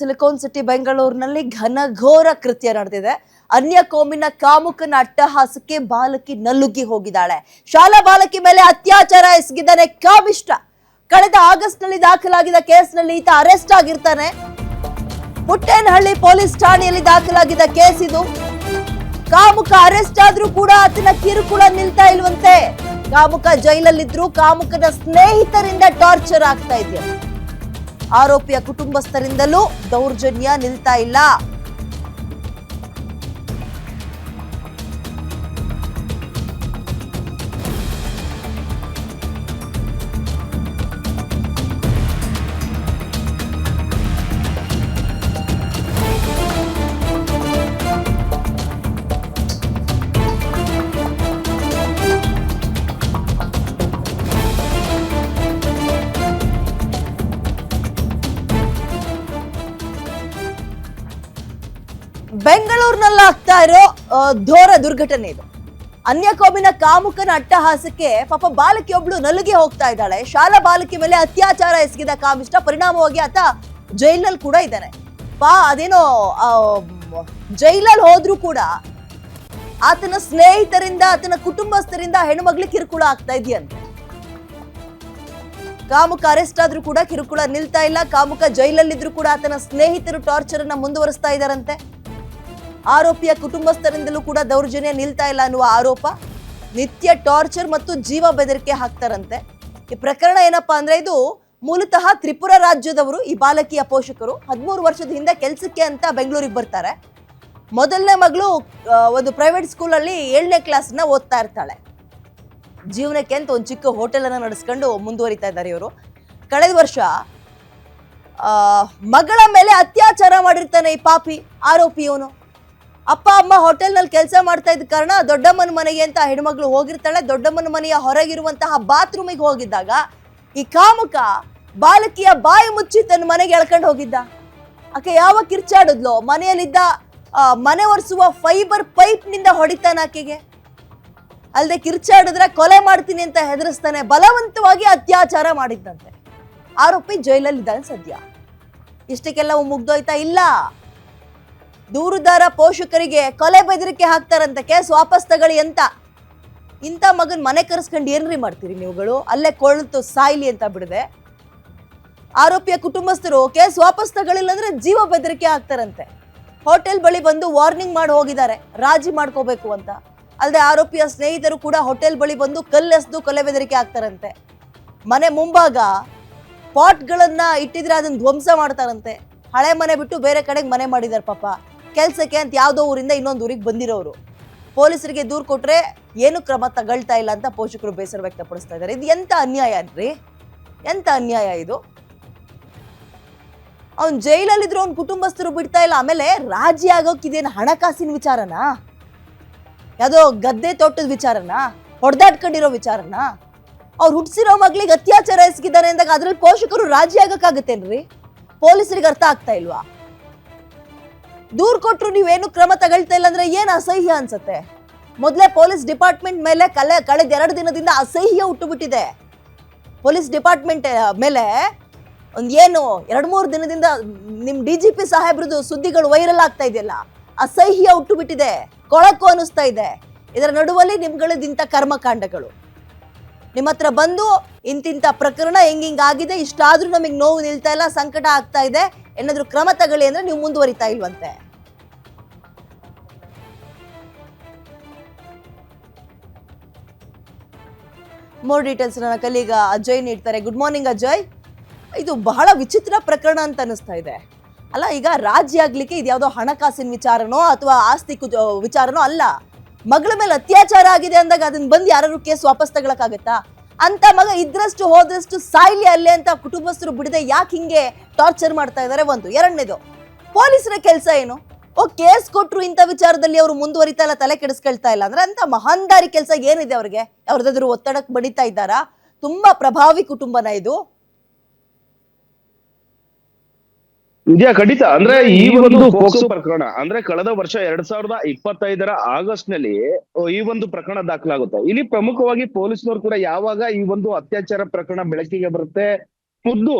Silicon city ಬೆಂಗಳೂರಿನಲ್ಲಿ ಘನಘೋರ ಕೃತ್ಯ ನಡೆದಿದೆ. ಅನ್ಯ ಕೋಮಿನ ಕಾಮುಕನ ಅಟ್ಟಹಾಸಕ್ಕೆ ಬಾಲಕಿ ನಲುಗಿ ಹೋಗಿದ್ದಾಳೆ. ಶಾಲಾ ಬಾಲಕಿ ಮೇಲೆ ಅತ್ಯಾಚಾರ ಎಸಗಿದ್ದಾನೆ ಕಾಮಿಷ್ಟ. ಕಳೆದ ಆಗಸ್ಟ್ ನಲ್ಲಿ ದಾಖಲಾಗಿದ್ದ ಕೇಸ್ನಲ್ಲಿ ಈತ ಅರೆಸ್ಟ್ ಆಗಿರ್ತಾನೆ. ಪುಟ್ಟೇನಹಳ್ಳಿ ಪೊಲೀಸ್ ಠಾಣೆಯಲ್ಲಿ ದಾಖಲಾಗಿದ್ದ ಕೇಸ್ ಇದು. ಕಾಮುಕ ಅರೆಸ್ಟ್ ಆದ್ರೂ ಕೂಡ ಆತನ ಕಿರುಕುಳ ನಿಲ್ತಾ ಇಲ್ವಂತೆ. ಕಾಮುಕ ಜೈಲಲ್ಲಿದ್ರು ಕಾಮುಕನ ಸ್ನೇಹಿತರಿಂದ ಟಾರ್ಚರ್ ಆಗ್ತಾ ಇದೆಯಾ. ಆರೋಪಿಯ ಕುಟುಂಬಸ್ಥರಿಂದಲೂ ದೌರ್ಜನ್ಯ ನಿಲ್ತಾ ಇಲ್ಲ. ಬೆಂಗಳೂರಿನಲ್ಲಿ ಆಗ್ತಾ ಇರೋ ಘೋರ ದುರ್ಘಟನೆ ಇದು. ಅನ್ಯ ಕೋಮಿನ ಕಾಮುಕನ ಅಟ್ಟಹಾಸಕ್ಕೆ ಪಾಪ ಬಾಲಕಿಯೊಬ್ಳು ನಲುಗಿ ಹೋಗ್ತಾ ಇದ್ದಾಳೆ. ಶಾಲಾ ಬಾಲಕಿ ಮೇಲೆ ಅತ್ಯಾಚಾರ ಎಸಗಿದ ಕಾಮಿಷ್ಟ. ಪರಿಣಾಮವಾಗಿ ಆತ ಜೈಲಲ್ಲಿ ಕೂಡ ಇದ್ದಾನೆ. ಅದೇನೋ ಜೈಲಲ್ಲಿ ಹೋದ್ರೂ ಕೂಡ ಆತನ ಸ್ನೇಹಿತರಿಂದ ಆತನ ಕುಟುಂಬಸ್ಥರಿಂದ ಹೆಣ್ಮಗ್ಳಿಗೆ ಕಿರುಕುಳ ಆಗ್ತಾ ಇದೆಯಂತೆ. ಕಾಮುಕ ಅರೆಸ್ಟ್ ಆದ್ರೂ ಕೂಡ ಕಿರುಕುಳ ನಿಲ್ತಾ ಇಲ್ಲ. ಕಾಮುಕ ಜೈಲಲ್ಲಿದ್ರು ಕೂಡ ಆತನ ಸ್ನೇಹಿತರು ಟಾರ್ಚರ್ ಅನ್ನ ಮುಂದುವರಿಸ್ತಾ ಇದ್ದಾರಂತೆ. ಆರೋಪಿಯ ಕುಟುಂಬಸ್ಥರಿಂದಲೂ ಕೂಡ ದೌರ್ಜನ್ಯ ನಿಲ್ತಾ ಇಲ್ಲ ಅನ್ನುವ ಆರೋಪ. ನಿತ್ಯ ಟಾರ್ಚರ್ ಮತ್ತು ಜೀವ ಬೆದರಿಕೆ ಹಾಕ್ತಾರಂತೆ. ಈ ಪ್ರಕರಣ ಏನಪ್ಪಾ ಅಂದ್ರೆ ಇದು ಮೂಲತಃ ತ್ರಿಪುರ ರಾಜ್ಯದವರು. ಈ ಬಾಲಕಿಯ ಪೋಷಕರು 13 ವರ್ಷದ ಹಿಂದೆ ಕೆಲ್ಸಕ್ಕೆ ಅಂತ ಬೆಂಗಳೂರಿಗೆ ಬರ್ತಾರೆ. ಮೊದಲನೇ ಮಗಳು ಒಂದು ಪ್ರೈವೇಟ್ ಸ್ಕೂಲಲ್ಲಿ 7ನೇ ಕ್ಲಾಸ್ನ ಓದ್ತಾ ಇರ್ತಾಳೆ. ಜೀವನಕ್ಕೆ ಅಂತ ಒಂದು ಚಿಕ್ಕ ಹೋಟೆಲ್ ಅನ್ನ ನಡೆಸ್ಕೊಂಡು ಮುಂದುವರಿತಾ ಇದ್ದಾರೆ ಇವರು. ಕಳೆದ ವರ್ಷ ಮಗಳ ಮೇಲೆ ಅತ್ಯಾಚಾರ ಮಾಡಿರ್ತಾನೆ ಈ ಪಾಪಿ ಆರೋಪಿ. ಇವನು ಅಪ್ಪ ಅಮ್ಮ ಹೋಟೆಲ್ನಲ್ಲಿ ಕೆಲಸ ಮಾಡ್ತಾ ಇದ್ದ ಕಾರಣ ದೊಡ್ಡಮ್ಮನ ಮನೆಗೆ ಅಂತ ಹೆಣ್ಮಗಳು ಹೋಗಿರ್ತಾಳೆ. ದೊಡ್ಡಮ್ಮನ ಮನೆಯ ಹೊರಗಿರುವಂತಹ ಬಾತ್ರೂಮಿಗೆ ಹೋಗಿದ್ದಾಗ ಈ ಕಾಮುಕ ಬಾಲಕಿಯ ಬಾಯಿ ಮುಚ್ಚಿ ತನ್ನ ಮನೆಗೆ ಎಳ್ಕೊಂಡು ಹೋಗಿದ್ದ. ಆಕೆ ಯಾವ ಕಿರ್ಚಾಡಿದ್ಲೋ ಮನೆಯಲ್ಲಿದ್ದ ಮನೆ ಒರೆಸುವ ಫೈಬರ್ ಪೈಪ್ ನಿಂದ ಹೊಡಿತಾನೆ ಆಕೆಗೆ. ಅಲ್ಲದೆ ಕಿರ್ಚಾಡಿದ್ರೆ ಕೊಲೆ ಮಾಡ್ತೀನಿ ಅಂತ ಹೆದರಿಸ್ತಾನೆ. ಬಲವಂತವಾಗಿ ಅತ್ಯಾಚಾರ ಮಾಡಿದ್ದಂತೆ. ಆರೋಪಿ ಜೈಲಲ್ಲಿದ್ದಾನೆ ಸದ್ಯ. ಇಷ್ಟಕ್ಕೆಲ್ಲ ಮುಗ್ದೋಯ್ತಾ? ಇಲ್ಲ. ದೂರುದಾರ ಪೋಷಕರಿಗೆ ಕೊಲೆ ಬೆದರಿಕೆ ಹಾಕ್ತಾರಂತೆ. ಕೇಸ್ ವಾಪಸ್ ತಗೊಳ್ಳಿ ಅಂತ. ಇಂಥ ಮಗನ್ ಮನೆ ಕರೆಸ್ಕೊಂಡು ಏನ್ರಿ ಮಾಡ್ತೀರಿ ನೀವುಗಳು? ಅಲ್ಲೇ ಕೊಳ್ತು ಸಾಯ್ಲಿ ಅಂತ ಬಿಡದೆ ಆರೋಪಿಯ ಕುಟುಂಬಸ್ಥರು ಕೇಸ್ ವಾಪಸ್ ತಗೊಳ್ಳಿಲ್ಲ ಅಂದ್ರೆ ಜೀವ ಬೆದರಿಕೆ ಹಾಕ್ತಾರಂತೆ. ಹೋಟೆಲ್ ಬಳಿ ಬಂದು ವಾರ್ನಿಂಗ್ ಮಾಡಿ ಹೋಗಿದ್ದಾರೆ, ರಾಜಿ ಮಾಡ್ಕೋಬೇಕು ಅಂತ. ಅಲ್ಲದೆ ಆರೋಪಿಯ ಸ್ನೇಹಿತರು ಕೂಡ ಹೋಟೆಲ್ ಬಳಿ ಬಂದು ಕಲ್ಲೆಸ್ದು ಕೊಲೆ ಬೆದರಿಕೆ ಹಾಕ್ತಾರಂತೆ. ಮನೆ ಮುಂಭಾಗ ಪಾಟ್ಗಳನ್ನ ಇಟ್ಟಿದ್ರೆ ಅದನ್ನ ಧ್ವಂಸ ಮಾಡ್ತಾರಂತೆ. ಹಳೆ ಮನೆ ಬಿಟ್ಟು ಬೇರೆ ಕಡೆಗೆ ಮನೆ ಮಾಡಿದಾರೆ ಪಾಪ. ಕೆಲ್ಸಕ್ಕೆ ಅಂತ ಯಾವ್ದೋ ಊರಿಂದ ಇನ್ನೊಂದು ಊರಿಗೆ ಬಂದಿರೋರು. ಪೊಲೀಸರಿಗೆ ದೂರು ಕೊಟ್ರೆ ಏನು ಕ್ರಮ ತಗೊಳ್ತಾ ಇಲ್ಲ ಅಂತ ಪೋಷಕರು ಬೇಸರ ವ್ಯಕ್ತಪಡಿಸ್ತಾ ಇದ್ದಾರೆ. ಇದು ಎಂತ ಅನ್ಯಾಯ ಅನ್ರಿ, ಎಂತ ಅನ್ಯಾಯ ಇದು. ಅವ್ನ್ ಜೈಲಲ್ಲಿದ್ರು ಅವ್ನ ಕುಟುಂಬಸ್ಥರು ಬಿಡ್ತಾ ಇಲ್ಲ. ಆಮೇಲೆ ರಾಜಿ ಆಗೋಕಿದೇನು ಹಣಕಾಸಿನ ವಿಚಾರನಾ? ಯಾವ್ದೋ ಗದ್ದೆ ತೋಟದ ವಿಚಾರನಾ? ಹೊಡೆದಾಡ್ಕೊಂಡಿರೋ ವಿಚಾರನಾ? ಅವ್ರು ಹುಟ್ಟಿಸಿರೋ ಮಗ್ಳಿಗೆ ಅತ್ಯಾಚಾರ ಎಸಗಿದ್ದಾರೆ ಅಂದಾಗ ಅದ್ರಲ್ಲಿ ಪೋಷಕರು ರಾಜಿ ಆಗಕ್ಕಾಗತ್ತೇನ್ರಿ? ಪೊಲೀಸರಿಗೆ ಅರ್ಥ ಆಗ್ತಾ ಇಲ್ವಾ? ದೂರ್ ಕೊಟ್ರು ನೀವೇನು ಕ್ರಮ ತಗೊಳ್ತಾ ಇಲ್ಲ ಅಂದ್ರೆ ಏನ್ ಅಸಹ್ಯ ಅನ್ಸತ್ತೆ. ಮೊದಲೇ ಪೊಲೀಸ್ ಡಿಪಾರ್ಟ್ಮೆಂಟ್ ಮೇಲೆ ಕಳೆದ 2 ದಿನದಿಂದ ಅಸಹ್ಯ ಹುಟ್ಟುಬಿಟ್ಟಿದೆ. ಪೊಲೀಸ್ ಡಿಪಾರ್ಟ್ಮೆಂಟ್ ಮೇಲೆ ಏನು 2-3 ದಿನದಿಂದ ನಿಮ್ DGP ಸಾಹೇಬ್ರದ್ದು ಸುದ್ದಿಗಳು ವೈರಲ್ ಆಗ್ತಾ ಇದೆಯಲ್ಲ, ಅಸಹ್ಯ ಹುಟ್ಟುಬಿಟ್ಟಿದೆ. ಕೊಳಕು ಅನಿಸ್ತಾ ಇದೆ. ಇದರ ನಡುವಲ್ಲಿ ನಿಮ್ಗಳದಿಂತ ಕರ್ಮಕಾಂಡಗಳು ನಿಮ್ಮ ಹತ್ರ ಬಂದು ಇಂತಿಂತ ಪ್ರಕರಣ ಹಿಂಗಾಗಿದೆ, ಇಷ್ಟಾದ್ರೂ ನಮಗೆ ನೋವು ನಿಲ್ತಾ ಇಲ್ಲ, ಸಂಕಟ ಆಗ್ತಾ ಇದೆ, ಏನಾದ್ರೂ ಕ್ರಮ ತಗೊಳ್ಳಿ ಅಂದ್ರೆ ನೀವು ಮುಂದುವರಿತಾ ಇಲ್ವಂತೆ. ಮೋರ್ ಡೀಟೇಲ್ಸ್ ನನ್ನ ಕಲೀಗ ಅಜಯ್ ನೀಡ್ತಾರೆ. Good morning Ajay. ಇದು ಬಹಳ ವಿಚಿತ್ರ ಪ್ರಕರಣ ಅಂತ ಅನಿಸ್ತಾ ಇದೆ ಅಲ್ಲ? ಈಗ ರಾಜಿ ಆಗ್ಲಿಕ್ಕೆ ಇದ್ಯಾವುದೋ ಹಣಕಾಸಿನ ವಿಚಾರನೋ ಅಥವಾ ಆಸ್ತಿ ವಿಚಾರನೋ ಅಲ್ಲ. ಮಗಳ ಮೇಲೆ ಅತ್ಯಾಚಾರ ಆಗಿದೆ ಅಂದಾಗ ಅದನ್ನ ಬಂದು ಯಾರು ಕೇಸ್ ವಾಪಸ್ ತಗೊಳಕ್ಕಾಗತ್ತಾ? ಅಂತ ಮಗ ಇದ್ರಷ್ಟು ಹೋದಷ್ಟು ಸಾಯ್ಲಿ ಅಲ್ಲೇ ಅಂತ ಕುಟುಂಬಸ್ಥರು ಬಿಡದೆ ಯಾಕೆ ಹಿಂಗೆ ಟಾರ್ಚರ್ ಮಾಡ್ತಾ ಇದ್ದಾರೆ? ಒಂದು. ಎರಡನೇದು, ಪೊಲೀಸರ ಕೆಲಸ ಏನು? ಕೇಸ್ ಕೊಟ್ರು ಇಂಥ ವಿಚಾರದಲ್ಲಿ ಅವರು ಮುಂದುವರಿತಾ ಇಲ್ಲ, ತಲೆ ಕೆಡಿಸ್ಕೊಳ್ತಾ ಇಲ್ಲ ಅಂದ್ರೆ ಅಂತ ಮಹಾನ್ದಾರಿ ಕೆಲಸ ಏನಿದೆ ಅವ್ರಿಗೆ? ಅವ್ರದಾದ್ರು ಒತ್ತಡಕ್ಕೆ ಬಡಿತಾ ಇದ್ದಾರಾ? ತುಂಬಾ ಪ್ರಭಾವಿ ಕುಟುಂಬನ ಇದು. ಇದೆಯಾ? ಖಂಡಿತ. ಅಂದ್ರೆ ಈ ಒಂದು ಪೋಕ್ಸೋ ಪ್ರಕರಣ ಅಂದ್ರೆ ಕಳೆದ ವರ್ಷ 2025 ಆಗಸ್ಟ್ ನಲ್ಲಿ ಈ ಒಂದು ಪ್ರಕರಣ ದಾಖಲಾಗುತ್ತೆ. ಇಲ್ಲಿ ಪ್ರಮುಖವಾಗಿ ಪೊಲೀಸ್ನವರು ಕೂಡ ಯಾವಾಗ ಈ ಒಂದು ಅತ್ಯಾಚಾರ ಪ್ರಕರಣ ಬೆಳಕಿಗೆ ಬರುತ್ತೆ, ಖುದ್ದು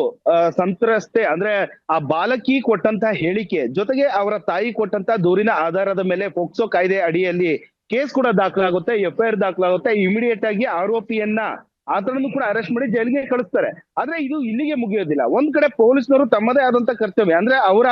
ಸಂತ್ರಸ್ತೆ ಅಂದ್ರೆ ಆ ಬಾಲಕಿ ಕೊಟ್ಟಂತ ಹೇಳಿಕೆ ಜೊತೆಗೆ ಅವರ ತಾಯಿ ಕೊಟ್ಟಂತ ದೂರಿನ ಆಧಾರದ ಮೇಲೆ ಪೋಕ್ಸೋ ಕಾಯ್ದೆ ಅಡಿಯಲ್ಲಿ ಕೇಸ್ ಕೂಡ ದಾಖಲಾಗುತ್ತೆ, FIR ದಾಖಲಾಗುತ್ತೆ. ಇಮಿಡಿಯೇಟ್ ಆಗಿ ಆರೋಪಿಯನ್ನ ಆತನನ್ನು ಕೂಡ ಅರೆಸ್ಟ್ ಮಾಡಿ ಜೈಲಿಗೆ ಕಳಿಸ್ತಾರೆ. ಆದ್ರೆ ಇದು ಇಲ್ಲಿಗೆ ಮುಗಿಯೋದಿಲ್ಲ. ಒಂದ್ ಕಡೆ ಪೊಲೀಸ್ನವರು ತಮ್ಮದೇ ಆದಂತ ಕರ್ತವ್ಯ ಅಂದ್ರೆ ಅವರ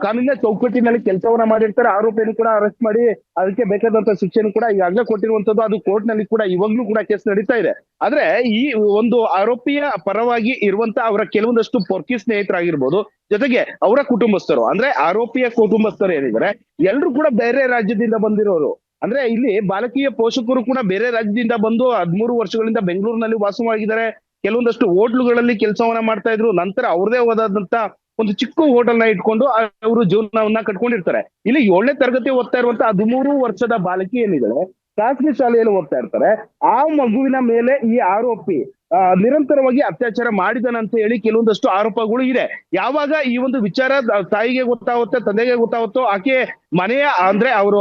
ಕಾನೂನಿನ ಚೌಕಟ್ಟಿನಲ್ಲಿ ಕೆಲಸವನ್ನ ಮಾಡಿರ್ತಾರೆ. ಆರೋಪಿಯನ್ನು ಕೂಡ ಅರೆಸ್ಟ್ ಮಾಡಿ ಅದಕ್ಕೆ ಬೇಕಾದಂತ ಶಿಕ್ಷೆಯನ್ನು ಕೂಡ ಈಗಾಗಲೇ ಕೊಟ್ಟಿರುವಂತದ್ದು. ಅದು ಕೋರ್ಟ್ ನಲ್ಲಿ ಕೂಡ ಇವಾಗ್ಲೂ ಕೂಡ ಕೇಸ್ ನಡೀತಾ ಇದೆ. ಆದ್ರೆ ಈ ಒಂದು ಆರೋಪಿಯ ಪರವಾಗಿ ಇರುವಂತ ಅವರ ಕೆಲವೊಂದಷ್ಟು ಪೊರ್ಕಿ ಸ್ನೇಹಿತರಾಗಿರ್ಬೋದು, ಜೊತೆಗೆ ಅವರ ಕುಟುಂಬಸ್ಥರು ಅಂದ್ರೆ ಆರೋಪಿಯ ಕುಟುಂಬಸ್ಥರು ಏನಿದ್ದಾರೆ ಎಲ್ರು ಕೂಡ ಬೇರೆ ರಾಜ್ಯದಿಂದ ಬಂದಿರೋರು. ಅಂದ್ರೆ ಇಲ್ಲಿ ಬಾಲಕಿಯ ಪೋಷಕರು ಕೂಡ ಬೇರೆ ರಾಜ್ಯದಿಂದ ಬಂದು 13 ವರ್ಷಗಳಿಂದ ಬೆಂಗಳೂರಿನಲ್ಲಿ ವಾಸವಾಗಿದ್ದಾರೆ. ಕೆಲವೊಂದಷ್ಟು ಹೋಟ್ಲುಗಳಲ್ಲಿ ಕೆಲಸವನ್ನ ಮಾಡ್ತಾ ಇದ್ರು. ನಂತರ ಅವ್ರದೇ ಹೋದಾದಂತ ಒಂದು ಚಿಕ್ಕ ಹೋಟೆಲ್ ನ ಇಟ್ಕೊಂಡು ಅವರು ಜೀವನವನ್ನ ಕಟ್ಕೊಂಡಿರ್ತಾರೆ. ಇಲ್ಲಿ 7ನೇ ತರಗತಿ ಓದ್ತಾ ಇರುವಂತ 13 ವರ್ಷದ ಬಾಲಕಿ ಏನಿದ್ದಾರೆ ಖಾಸಗಿ ಶಾಲೆಯಲ್ಲಿ ಓದ್ತಾ ಇರ್ತಾರೆ. ಆ ಮಗುವಿನ ಮೇಲೆ ಈ ಆರೋಪಿ ನಿರಂತರವಾಗಿ ಅತ್ಯಾಚಾರ ಮಾಡಿದನಂತ ಹೇಳಿ ಕೆಲವೊಂದಷ್ಟು ಆರೋಪಗಳು ಇದೆ. ಯಾವಾಗ ಈ ಒಂದು ವಿಚಾರ ತಾಯಿಗೆ ಗೊತ್ತಾಗುತ್ತೆ, ತಂದೆಗೆ ಗೊತ್ತಾಗುತ್ತೋ, ಆಕೆ ಮನೆಯ ಅಂದ್ರೆ ಅವರು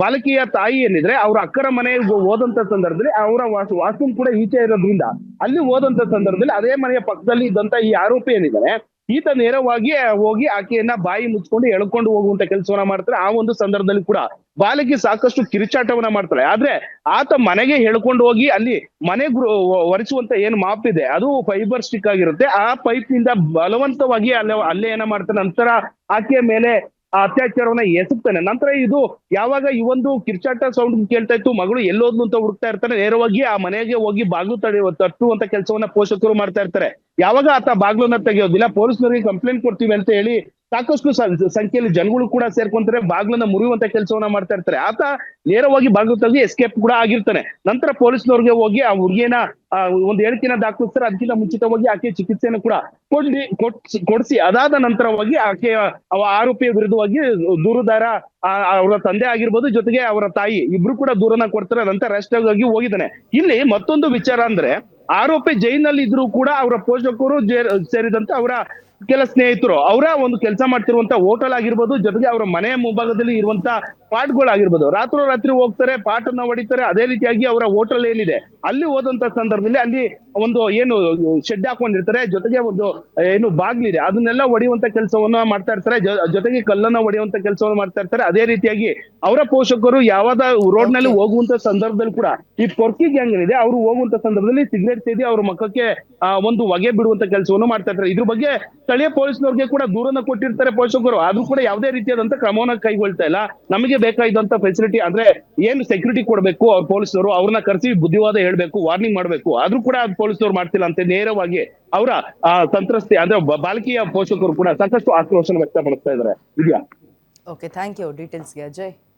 ಬಾಲಕಿಯ ತಾಯಿ ಏನಿದ್ರೆ ಅವ್ರ ಅಕ್ಕರ ಮನೆಗೆ ಹೋದಂತ ಸಂದರ್ಭದಲ್ಲಿ ಅವರ ವಾಶ್ರೂಮ್ ಕೂಡ ಈಚೆ ಇರೋದ್ರಿಂದ ಅಲ್ಲಿ ಹೋದಂತ ಸಂದರ್ಭದಲ್ಲಿ ಅದೇ ಮನೆಯ ಪಕ್ಕದಲ್ಲಿ ಇದ್ದಂತ ಈ ಆರೋಪಿ ಏನಿದ್ದಾರೆ ಈತ ನೇರವಾಗಿ ಹೋಗಿ ಆಕೆಯನ್ನ ಬಾಯಿ ಮುಚ್ಕೊಂಡು ಎಳ್ಕೊಂಡು ಹೋಗುವಂತ ಕೆಲಸವನ್ನ ಮಾಡ್ತಾರೆ. ಆ ಒಂದು ಸಂದರ್ಭದಲ್ಲಿ ಕೂಡ ಬಾಲಕಿ ಸಾಕಷ್ಟು ಕಿರುಚಾಟವನ್ನ ಮಾಡ್ತಾಳೆ. ಆದ್ರೆ ಆತ ಮನೆಗೆ ಹೇಳ್ಕೊಂಡು ಹೋಗಿ ಅಲ್ಲಿ ಮನೆ ಒರೆಸುವಂತ ಏನ್ ಮಾಪ್ ಇದೆ ಅದು ಫೈಬರ್ ಸ್ಟಿಕ್ ಆಗಿರುತ್ತೆ. ಆ ಪೈಪ್ ನಿಂದ ಬಲವಂತವಾಗಿ ಅಲ್ಲೇ ಏನ ಮಾಡ್ತಾನೆ, ನಂತರ ಆಕೆಯ ಮೇಲೆ ಆ ಅತ್ಯಾಚಾರವನ್ನ ಎಸಗ್ತಾನೆ. ನಂತರ ಇದು ಯಾವಾಗ ಈ ಒಂದು ಕಿರ್ಚಾಟ ಸೌಂಡ್ ಕೇಳ್ತಾ ಇತ್ತು, ಮಗಳು ಎಲ್ಲೋದ್ಲು ಅಂತ ಹುಡುಕ್ತಾ ಇರ್ತಾನೆ. ನೇರವಾಗಿ ಆ ಮನೆಗೆ ಹೋಗಿ ಬಾಗ್ಲು ತಟ್ಟುವಂತ ಕೆಲಸವನ್ನ ಪೋಷಕರು ಮಾಡ್ತಾ ಇರ್ತಾರೆ. ಯಾವಾಗ ಆತ ಬಾಗ್ಲನ್ನ ತೆಗೆಯೋದಿಲ್ಲ, ಪೊಲೀಸ್ನವರಿಗೆ ಕಂಪ್ಲೇಂಟ್ ಕೊಡ್ತೀವಿ ಅಂತ ಹೇಳಿ ಸಾಕಷ್ಟು ಸಂಖ್ಯೆಯಲ್ಲಿ ಜನಗಳು ಕೂಡ ಸೇರ್ಕೊಂತಾರೆ, ಬಾಗ್ಲನ್ನ ಮುರಿಯುವಂತ ಕೆಲಸವನ್ನ ಮಾಡ್ತಾ ಇರ್ತಾರೆ. ಆತ ನೇರವಾಗಿ ಬಾಗ್ಲು ತೆಗೆದು ಎಸ್ಕೇಪ್ ಕೂಡ ಆಗಿರ್ತಾನೆ. ನಂತರ ಪೊಲೀಸ್ನವ್ರಿಗೆ ಹೋಗಿ ಆ ಹುಡುಗಿಯನ್ನ ಒಂದು ಹೇಳಿಕೆನ ದಾಖಲಿಸ್ತಾರೆ. ಅದಕ್ಕಿಂತ ಮುಂಚಿತವಾಗಿ ಆಕೆ ಚಿಕಿತ್ಸೆಯನ್ನು ಕೂಡ ಕೊಡಿಸಿ ಅದಾದ ನಂತರವಾಗಿ ಆಕೆ ಆರೋಪಿಯ ವಿರುದ್ಧವಾಗಿ ದೂರುದಾರ ಅವರ ತಂದೆ ಆಗಿರ್ಬೋದು, ಜೊತೆಗೆ ಅವರ ತಾಯಿ ಇಬ್ರು ಕೂಡ ದೂರನ್ನ ಕೊಡ್ತಾರೆ. ನಂತರ ಅರೆಸ್ಟ್ ಆಗಿ ಹೋಗಿದ್ದಾನೆ. ಇಲ್ಲಿ ಮತ್ತೊಂದು ವಿಚಾರ ಅಂದ್ರೆ ಆರೋಪಿ ಜೈಲಿನಲ್ಲಿ ಇದ್ರು ಕೂಡ ಅವರ ಪೋಷಕರು ಸೇರಿದಂತೆ ಅವರ ಕೆಲ ಸ್ನೇಹಿತರು ಅವರ ಒಂದು ಕೆಲಸ ಮಾಡ್ತಿರುವಂತ ಹೋಟೆಲ್ ಆಗಿರ್ಬೋದು, ಜೊತೆಗೆ ಅವರ ಮನೆಯ ಮುಂಭಾಗದಲ್ಲಿ ಇರುವಂತ ಪಾಟ್ಗಳಾಗಿರ್ಬೋದು, ರಾತ್ರಿ ಹೋಗ್ತಾರೆ, ಪಾಟನ್ನ ಹೊಡಿತಾರೆ. ಅದೇ ರೀತಿಯಾಗಿ ಅವರ ಹೋಟೆಲ್ ಏನಿದೆ ಅಲ್ಲಿ ಹೋದಂತ ಸಂದರ್ಭದಲ್ಲಿ ಅಲ್ಲಿ ಒಂದು ಏನು ಶೆಡ್ ಹಾಕೊಂಡಿರ್ತಾರೆ, ಜೊತೆಗೆ ಒಂದು ಏನು ಬಾಗ್ಲಿದೆ ಅದನ್ನೆಲ್ಲ ಹೊಡೆಯುವಂತ ಕೆಲಸವನ್ನ ಮಾಡ್ತಾ ಇರ್ತಾರೆ, ಜೊತೆಗೆ ಕಲ್ಲನ್ನ ಹೊಡೆಯುವಂತ ಕೆಲಸವನ್ನ ಮಾಡ್ತಾ ಇರ್ತಾರೆ. ಅದೇ ರೀತಿಯಾಗಿ ಅವರ ಪೋಷಕರು ಯಾವಾಗ ರೋಡ್ ನಲ್ಲಿ ಹೋಗುವಂತ ಸಂದರ್ಭದಲ್ಲಿ ಕೂಡ ಈ ಪೊರ್ಕಿ ಗ್ಯಾಂಗ್ ಏನಿದೆ ಅವರು ಹೋಗುವಂತ ಸಂದರ್ಭದಲ್ಲಿ ಸಿಗರೇಟ್ ಸೇದಿ ಅವ್ರ ಮಕ್ಕಕ್ಕೆ ಒಂದು ಹೊಗೆ ಬಿಡುವಂತ ಕೆಲಸವನ್ನು ಮಾಡ್ತಾ ಇರ್ತಾರೆ. ಇದ್ರ ಬಗ್ಗೆ ಸ್ಥಳೀಯ ಪೊಲೀಸ್ನವ್ರಿಗೆ ಕೂಡ ದೂರನ್ನ ಕೊಟ್ಟಿರ್ತಾರೆ ಪೋಷಕರು. ಆದ್ರೂ ಕೂಡ ಯಾವುದೇ ರೀತಿಯಾದಂತ ಕ್ರಮವನ್ನ ಕೈಗೊಳ್ತಾ ಇಲ್ಲ. ನಮಗೆ ಬೇಕಾದಂತ ಫೆಸಿಲಿಟಿ ಅಂದ್ರೆ ಏನು ಸೆಕ್ಯೂರಿಟಿ ಕೊಡ್ಬೇಕು ಅವ್ರ ಪೊಲೀಸರು, ಅವ್ರನ್ನ ಕರೆಸಿ ಬುದ್ಧಿವಾದ ಹೇಳ್ಬೇಕು, ವಾರ್ನಿಂಗ್ ಮಾಡ್ಬೇಕು, ಆದ್ರೂ ಕೂಡ ಪೊಲೀಸರು ಮಾಡ್ತಿಲ್ಲ ಅಂತ ನೇರವಾಗಿ ಅವರ ಸಂತ್ರಸ್ತೆ ಅಂದ್ರೆ ಬಾಲಕಿಯ ಪೋಷಕರು ಕೂಡ ಸಾಕಷ್ಟು ಆಕ್ರೋಶ ವ್ಯಕ್ತಪಡಿಸ್ತಾ ಇದ್ದಾರೆ. ಇದೆಯಾ? ಓಕೆ, ಥ್ಯಾಂಕ್ ಯು ಡೀಟೇಲ್ಸ್ಗೆ ಅಜಯ್.